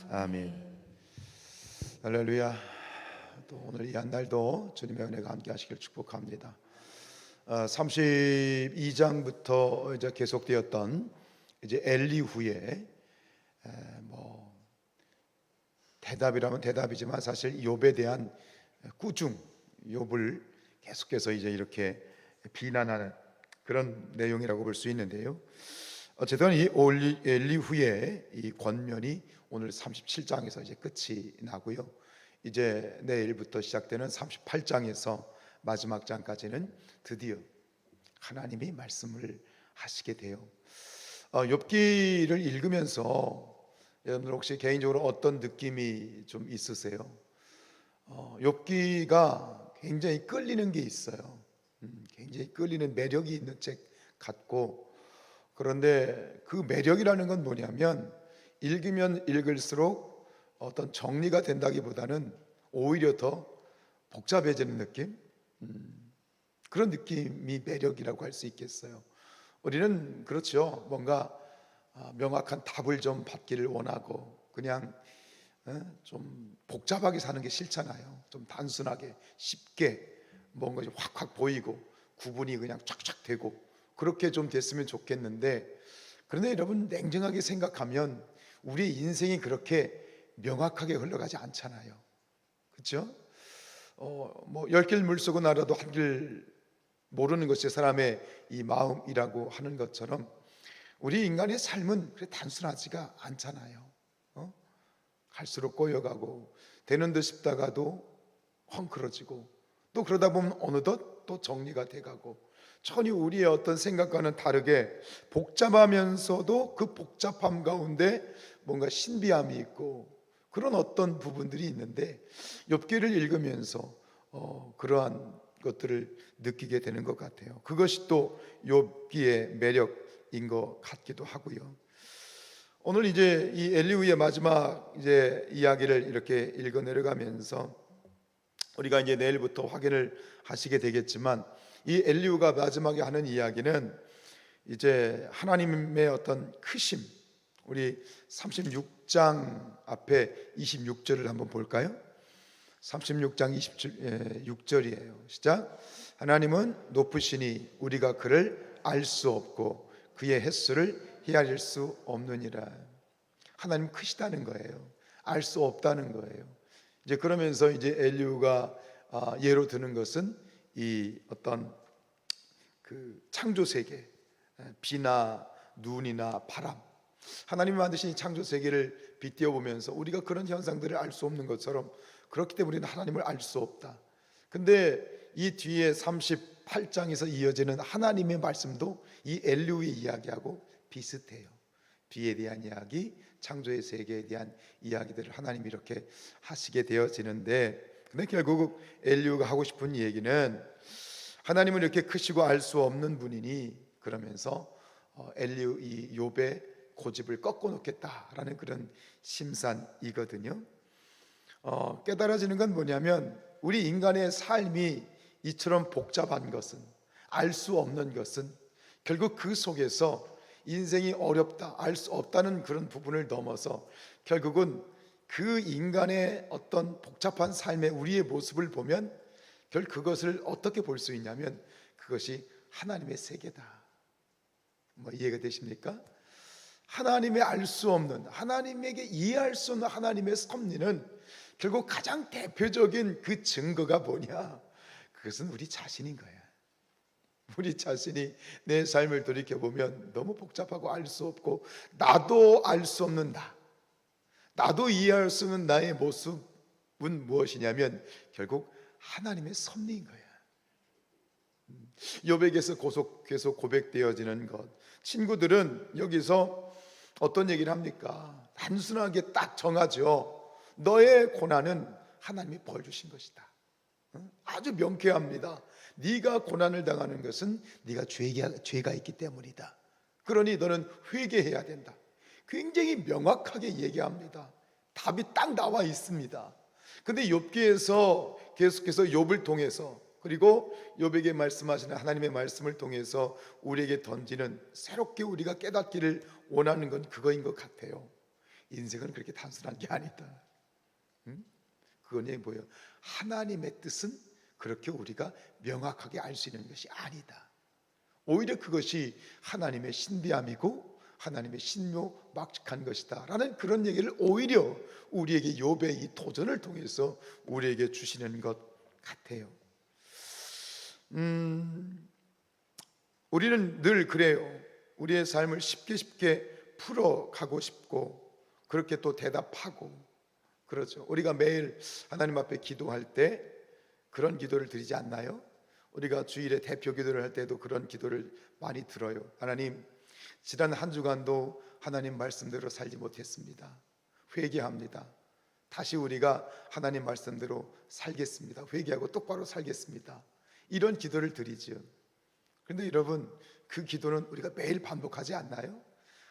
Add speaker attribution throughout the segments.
Speaker 1: 아멘. 할렐루야. 또 오늘 이 한 날도 주님의 은혜가 함께 하시길 축복합니다. 32장부터 이제 계속되었던 이제 엘리후의 뭐 대답이라면 대답이지만 사실 욥에 대한 꾸중, 욥을 계속해서 이제 이렇게 비난하는 그런 내용이라고 볼 수 있는데요. 어쨌든 이 엘리후의 이 권면이 오늘 37장에서 이제 끝이 나고요. 이제 내일부터 시작되는 38장에서 마지막 장까지는 드디어 하나님이 말씀을 하시게 돼요. 욥기를 읽으면서 여러분들 혹시 개인적으로 어떤 느낌이 좀 있으세요? 욥기가 굉장히 끌리는 게 있어요. 굉장히 끌리는 매력이 있는 책 같고, 그런데 그 매력이라는 건 뭐냐면 읽으면 읽을수록 어떤 정리가 된다기보다는 오히려 더 복잡해지는 느낌? 그런 느낌이 매력이라고 할 수 있겠어요. 우리는 그렇죠. 뭔가 명확한 답을 좀 받기를 원하고 그냥 좀 복잡하게 사는 게 싫잖아요. 좀 단순하게 쉽게 뭔가 확확 보이고 구분이 그냥 쫙쫙 되고 그렇게 좀 됐으면 좋겠는데, 그런데 여러분 냉정하게 생각하면 우리 인생이 그렇게 명확하게 흘러가지 않잖아요. 그렇죠? 뭐 열 길 물속은 알아도 한 길 모르는 것이 사람의 이 마음이라고 하는 것처럼 우리 인간의 삶은 그렇게 단순하지가 않잖아요. 갈수록 꼬여가고 되는 듯 싶다가도 헝클어지고 또 그러다 보면 어느덧 또 정리가 돼가고 전혀 우리의 어떤 생각과는 다르게 복잡하면서도 그 복잡함 가운데 뭔가 신비함이 있고 그런 어떤 부분들이 있는데 욥기를 읽으면서 그러한 것들을 느끼게 되는 것 같아요. 그것이 또 욥기의 매력인 것 같기도 하고요. 오늘 이제 이 엘리후의 마지막 이제 이야기를 이렇게 읽어 내려가면서 우리가 이제 내일부터 확인을 하시게 되겠지만 이 엘리후가 마지막에 하는 이야기는 이제 하나님의 어떤 크심, 우리 36장 앞에 26절을 한번 볼까요? 36장 26절이에요. 시작. 하나님은 높으시니 우리가 그를 알 수 없고 그의 횟수를 헤아릴 수 없느니라. 하나님 크시다는 거예요. 알 수 없다는 거예요. 이제 그러면서 이제 엘리후가 예로 드는 것은 이 어떤 그 창조 세계, 비나 눈이나 바람, 하나님이 만드신 이 창조 세계를 빗대어 보면서 우리가 그런 현상들을 알 수 없는 것처럼 그렇기 때문에 우리는 하나님을 알 수 없다. 근데 이 뒤에 38장에서 이어지는 하나님의 말씀도 이 엘리후의 이야기하고 비슷해요. 비에 대한 이야기, 창조의 세계에 대한 이야기들을 하나님이 이렇게 하시게 되어지는데, 근데 결국 엘리후가 하고 싶은 얘기는 하나님은 이렇게 크시고 알 수 없는 분이니 그러면서 엘리후 이 욥의 고집을 꺾어 놓겠다라는 그런 심산이거든요. 깨달아지는 건 뭐냐면 우리 인간의 삶이 이처럼 복잡한 것은, 알 수 없는 것은 결국 그 속에서 인생이 어렵다, 알 수 없다는 그런 부분을 넘어서 결국은 그 인간의 어떤 복잡한 삶의 우리의 모습을 보면 결국 그것을 어떻게 볼 수 있냐면 그것이 하나님의 세계다. 뭐 이해가 되십니까? 하나님의 알 수 없는, 하나님에게 이해할 수 없는 하나님의 섭리는 결국 가장 대표적인 그 증거가 뭐냐? 그것은 우리 자신인 거야. 우리 자신이 내 삶을 돌이켜보면 너무 복잡하고 알 수 없고 나도 알 수 없는 나도 이해할 수 없는 나의 모습은 무엇이냐면 결국 하나님의 섭리인 거야. 욥에게서 계속 고백되어지는 것, 친구들은 여기서 어떤 얘기를 합니까? 단순하게 딱 정하죠. 너의 고난은 하나님이 벌 주신 것이다. 아주 명쾌합니다. 네가 고난을 당하는 것은 네가 죄가 있기 때문이다. 그러니 너는 회개해야 된다. 굉장히 명확하게 얘기합니다. 답이 딱 나와 있습니다. 근데 욥기에서 계속해서 욥을 통해서 그리고 욥에게 말씀하시는 하나님의 말씀을 통해서 우리에게 던지는 새롭게 우리가 깨닫기를 원하는 건 그거인 것 같아요. 인생은 그렇게 단순한 게 아니다. 응? 그건 뭐예요? 하나님의 뜻은 그렇게 우리가 명확하게 알 수 있는 것이 아니다. 오히려 그것이 하나님의 신비함이고 하나님의 신묘막측한 것이다 라는 그런 얘기를 오히려 우리에게 욥의 이 도전을 통해서 우리에게 주시는 것 같아요. 우리는 늘 그래요. 우리의 삶을 쉽게 풀어가고 싶고 그렇게 또 대답하고 그러죠. 우리가 매일 하나님 앞에 기도할 때 그런 기도를 드리지 않나요? 우리가 주일에 대표 기도를 할 때도 그런 기도를 많이 들어요. 하나님, 지난 한 주간도 하나님 말씀대로 살지 못했습니다. 회개합니다. 다시 우리가 하나님 말씀대로 살겠습니다. 회개하고 똑바로 살겠습니다. 이런 기도를 드리죠. 그런데 여러분, 그 기도는 우리가 매일 반복하지 않나요?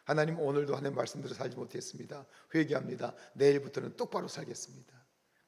Speaker 1: 하나님, 오늘도 하나님 말씀대로 살지 못했습니다. 회개합니다. 내일부터는 똑바로 살겠습니다.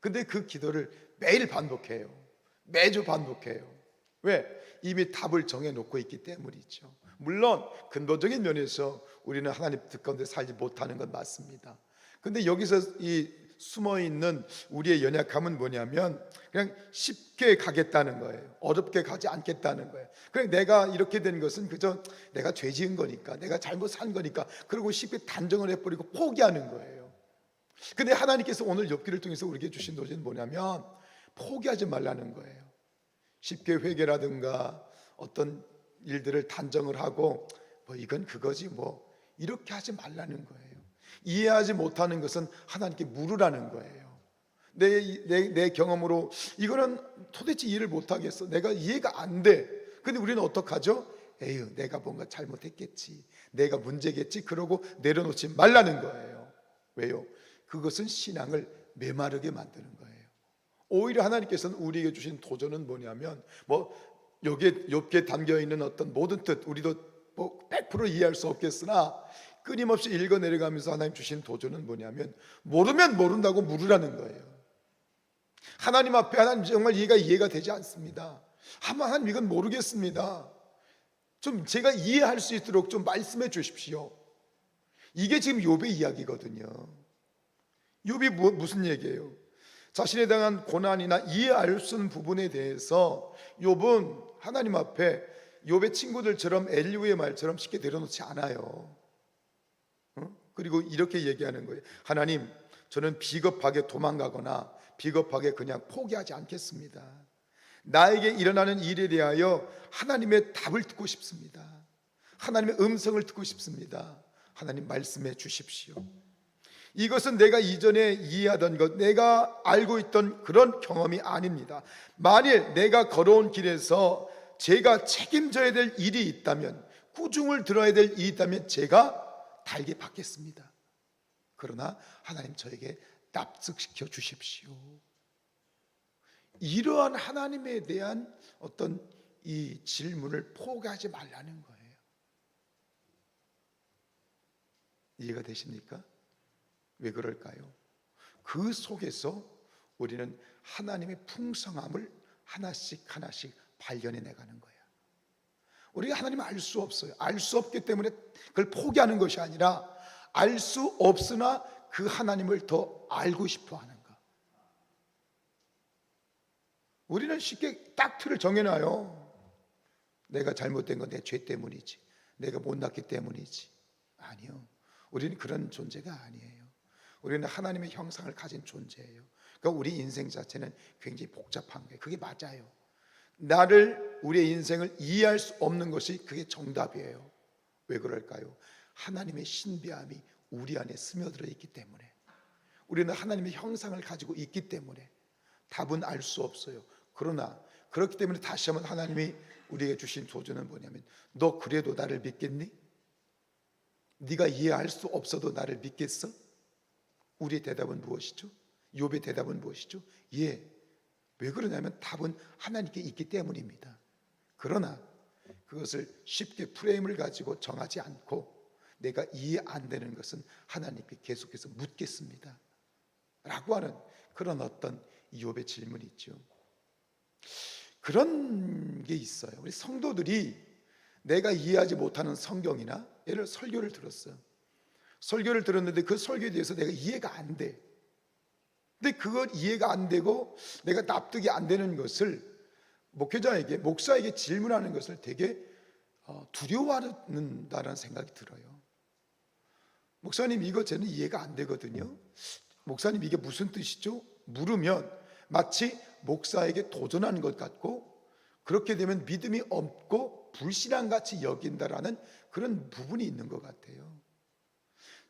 Speaker 1: 근데 그 기도를 매일 반복해요. 매주 반복해요. 왜? 이미 답을 정해놓고 있기 때문이죠. 물론 근본적인 면에서 우리는 하나님 뜻 가운데 살지 못하는 건 맞습니다. 근데 여기서 이 숨어있는 우리의 연약함은 뭐냐면 그냥 쉽게 가겠다는 거예요. 어렵게 가지 않겠다는 거예요. 그냥 내가 이렇게 된 것은 그저 내가 죄 지은 거니까, 내가 잘못 산 거니까, 그리고 쉽게 단정을 해버리고 포기하는 거예요. 근데 하나님께서 오늘 욥기를 통해서 우리에게 주신 도전은 뭐냐면 포기하지 말라는 거예요. 쉽게 회개라든가 어떤 일들을 단정을 하고 이건 그거지 이렇게 하지 말라는 거예요. 이해하지 못하는 것은 하나님께 물으라는 거예요. 내 경험으로 이거는 도대체 이해를 못하겠어. 내가 이해가 안 돼. 근데 우리는 어떡하죠? 에휴, 내가 뭔가 잘못했겠지, 내가 문제겠지, 그러고 내려놓지 말라는 거예요. 왜요? 그것은 신앙을 메마르게 만드는 거예요. 오히려 하나님께서는 우리에게 주신 도전은 뭐냐면 여기에 욥기에 담겨있는 어떤 모든 뜻 우리도 100% 이해할 수 없겠으나 끊임없이 읽어 내려가면서 하나님 주신 도전은 뭐냐면 모르면 모른다고 물으라는 거예요. 하나님 앞에 하나님 정말 이해가 되지 않습니다. 하나님 이건 모르겠습니다. 좀 제가 이해할 수 있도록 좀 말씀해 주십시오. 이게 지금 욥의 이야기거든요. 욥이 무슨 얘기예요? 자신에 대한 고난이나 이해할 수 없는 부분에 대해서 욥은 하나님 앞에 욥의 친구들처럼 엘리후의 말처럼 쉽게 내려놓지 않아요. 그리고 이렇게 얘기하는 거예요. 하나님, 저는 비겁하게 도망가거나 비겁하게 그냥 포기하지 않겠습니다. 나에게 일어나는 일에 대하여 하나님의 답을 듣고 싶습니다. 하나님의 음성을 듣고 싶습니다. 하나님 말씀해 주십시오. 이것은 내가 이전에 이해하던 것, 내가 알고 있던 그런 경험이 아닙니다. 만일 내가 걸어온 길에서 제가 책임져야 될 일이 있다면, 꾸중을 들어야 될 일이 있다면 제가 달게 받겠습니다. 그러나 하나님 저에게 납득시켜 주십시오. 이러한 하나님에 대한 어떤 이 질문을 포기하지 말라는 거예요. 이해가 되십니까? 왜 그럴까요? 그 속에서 우리는 하나님의 풍성함을 하나씩 발견해 내가는 거예요. 우리가 하나님을 알 수 없어요. 알 수 없기 때문에 그걸 포기하는 것이 아니라 알 수 없으나 그 하나님을 더 알고 싶어 하는 것. 우리는 쉽게 딱 틀을 정해놔요. 내가 잘못된 건 내 죄 때문이지, 내가 못났기 때문이지. 아니요, 우리는 그런 존재가 아니에요. 우리는 하나님의 형상을 가진 존재예요. 그러니까 우리 인생 자체는 굉장히 복잡한 거예요. 그게 맞아요. 우리의 인생을 이해할 수 없는 것이 그게 정답이에요. 왜 그럴까요? 하나님의 신비함이 우리 안에 스며들어 있기 때문에, 우리는 하나님의 형상을 가지고 있기 때문에 답은 알 수 없어요. 그러나 그렇기 때문에 다시 한번 하나님이 우리에게 주신 도전은 뭐냐면, 너 그래도 나를 믿겠니? 네가 이해할 수 없어도 나를 믿겠어? 우리의 대답은 무엇이죠? 욥의 대답은 무엇이죠? 예. 왜 그러냐면 답은 하나님께 있기 때문입니다. 그러나 그것을 쉽게 프레임을 가지고 정하지 않고 내가 이해 안 되는 것은 하나님께 계속해서 묻겠습니다 라고 하는 그런 어떤 욥의 질문이 있죠. 그런 게 있어요. 우리 성도들이 내가 이해하지 못하는 성경이나 예를 들어 설교를 들었어요. 설교를 들었는데 그 설교에 대해서 내가 이해가 안 돼. 근데 그걸 이해가 안 되고 내가 납득이 안 되는 것을 목회자에게, 목사에게 질문하는 것을 되게 두려워한다는 생각이 들어요. 목사님, 이거 저는 이해가 안 되거든요. 목사님, 이게 무슨 뜻이죠? 물으면 마치 목사에게 도전하는 것 같고, 그렇게 되면 믿음이 없고 불신앙같이 여긴다라는 그런 부분이 있는 것 같아요.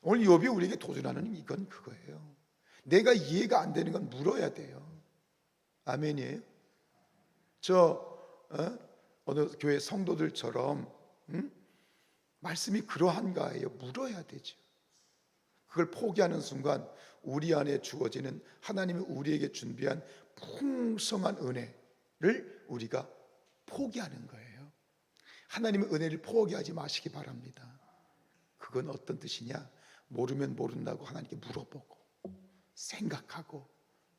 Speaker 1: 오늘 욥이 우리에게 도전하는 이건 그거예요. 내가 이해가 안 되는 건 물어야 돼요. 아멘이에요? 어느 교회 성도들처럼 말씀이 그러한가예요? 물어야 되죠. 그걸 포기하는 순간 우리 안에 주어지는 하나님이 우리에게 준비한 풍성한 은혜를 우리가 포기하는 거예요. 하나님의 은혜를 포기하지 마시기 바랍니다. 그건 어떤 뜻이냐? 모르면 모른다고 하나님께 물어보고 생각하고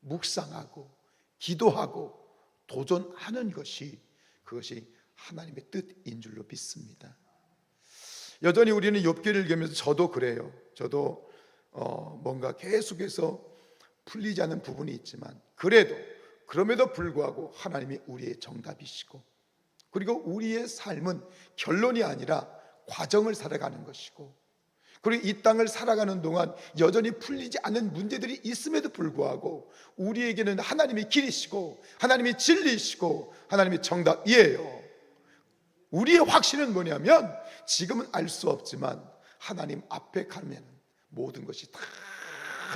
Speaker 1: 묵상하고 기도하고 도전하는 것이, 그것이 하나님의 뜻인 줄로 믿습니다. 여전히 우리는 욥기를 읽으면서 저도 그래요. 저도 뭔가 계속해서 풀리지 않는 부분이 있지만, 그럼에도 불구하고 하나님이 우리의 정답이시고, 그리고 우리의 삶은 결론이 아니라 과정을 살아가는 것이고, 그리고 이 땅을 살아가는 동안 여전히 풀리지 않는 문제들이 있음에도 불구하고 우리에게는 하나님이 길이시고 하나님이 진리시고 하나님이 정답이에요. 우리의 확신은 뭐냐면, 지금은 알 수 없지만 하나님 앞에 가면 모든 것이 다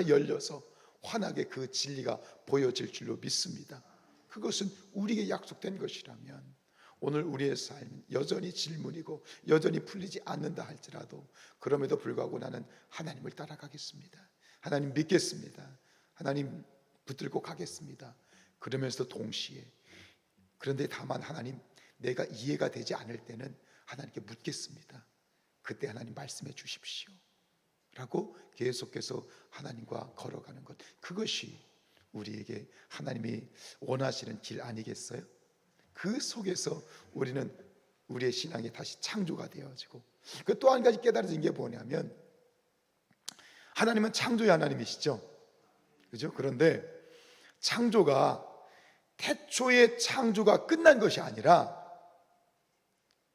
Speaker 1: 열려서 환하게 그 진리가 보여질 줄로 믿습니다. 그것은 우리에게 약속된 것이라면 오늘 우리의 삶은 여전히 질문이고 여전히 풀리지 않는다 할지라도, 그럼에도 불구하고 나는 하나님을 따라가겠습니다. 하나님 믿겠습니다. 하나님 붙들고 가겠습니다. 그러면서 동시에, 그런데 다만 하나님, 내가 이해가 되지 않을 때는 하나님께 묻겠습니다. 그때 하나님 말씀해 주십시오 라고 계속해서 하나님과 걸어가는 것, 그것이 우리에게 하나님이 원하시는 길 아니겠어요? 그 속에서 우리는 우리의 신앙이 다시 창조가 되어지고, 그 또 한 가지 깨달아진 게 뭐냐면, 하나님은 창조의 하나님이시죠, 그죠? 그런데 창조가, 태초의 창조가 끝난 것이 아니라,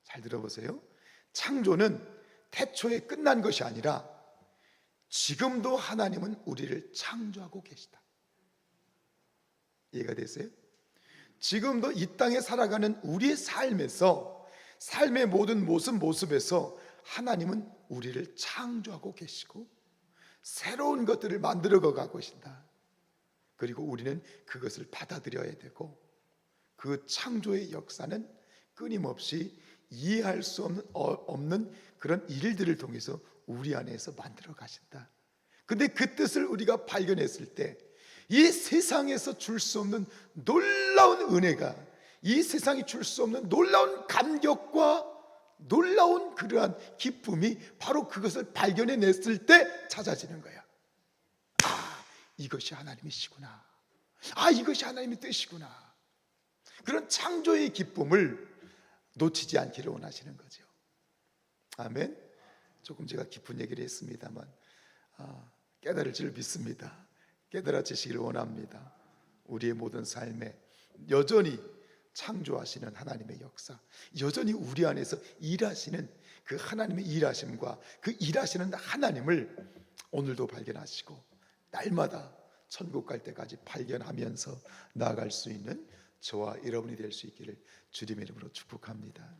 Speaker 1: 잘 들어보세요, 창조는 태초에 끝난 것이 아니라 지금도 하나님은 우리를 창조하고 계시다. 이해가 되세요? 지금도 이 땅에 살아가는 우리의 삶에서, 삶의 모든 모습에서 하나님은 우리를 창조하고 계시고 새로운 것들을 만들어 가고 계신다. 그리고 우리는 그것을 받아들여야 되고, 그 창조의 역사는 끊임없이 이해할 수 없는 그런 일들을 통해서 우리 안에서 만들어 가신다. 근데 그 뜻을 우리가 발견했을 때, 이 세상에서 줄 수 없는 놀라운 은혜가, 이 세상이 줄 수 없는 놀라운 감격과 놀라운 그러한 기쁨이 바로 그것을 발견해냈을 때 찾아지는 거야. 아, 이것이 하나님이시구나. 아, 이것이 하나님의 뜻이구나. 그런 창조의 기쁨을 놓치지 않기를 원하시는 거죠. 아멘. 조금 제가 깊은 얘기를 했습니다만 깨달을 줄 믿습니다. 깨달아지시기를 원합니다. 우리의 모든 삶에 여전히 창조하시는 하나님의 역사, 여전히 우리 안에서 일하시는 그 하나님의 일하심과 그 일하시는 하나님을 오늘도 발견하시고, 날마다 천국 갈 때까지 발견하면서 나아갈 수 있는 저와 여러분이 될 수 있기를 주님의 이름으로 축복합니다.